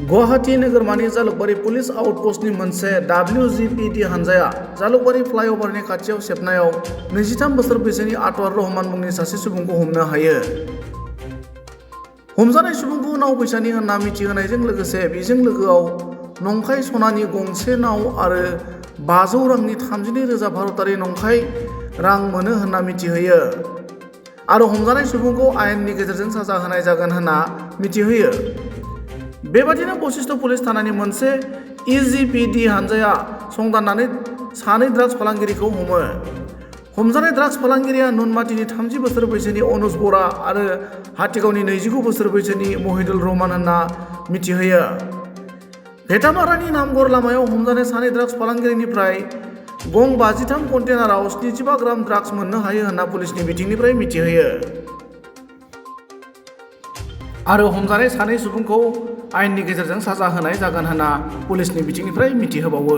गुवाहाटी नोगोरमानि जालुकबारी पुलिस आउटपोस्टनि मोनसे WGPD हानजाया जालुकबारी फ्लाइअभारनि खाथियाव सेबनायाव 23 बोसोर बैसोनि आतवार रहमान मुंनि सासे सुबुंखौ हमनो हायो। हमजानाय सुबुंखौ नाव फैसानि होनना मिथिहोनायजों लोगोसे बेजों लोगोआव नंखाय सनानि गंसे नाव आरो 500 रांनि 32,000 भारतारि नंखाय रां मोनो होनना मिथिहोयो आरो हमजानाय सुबुंखौ आयेननि गेजेरजों साजा होनाय जागोन होनना मिथिहोयो। बेबादिनो बशिष्ठ पुलिस थानानि मोनसे EGPD हानजाया संदाननानै सानै ड्राग्स फालांगिरिखौ हमो। हमजानाय ड्राग्स फालांगिरिया नुनमाटिनि 30 बोसोर बैसोनि अनुज बरा आरो हाथिगावनि 29 बोसोर बैसोनि महिदुल रहमान होनना मिथिहोयो। भेटामारानि नामगर लामायाव हमजानाय सानै ड्राग्स फालांगिरिनिफ्राय गं 53 कन्टेनाराव 75 ग्राम ड्राग्स मोननो हायो होनना पुलिसनि बिथिंनिफ्राय मिथिहोयो आरो हमजानाय सानै सुबुंखौ आयेननि गेजेरजों साजा होनाय जागोन होनना पुलिसनि बिथिंनिफ्राय मिथिहोबावो।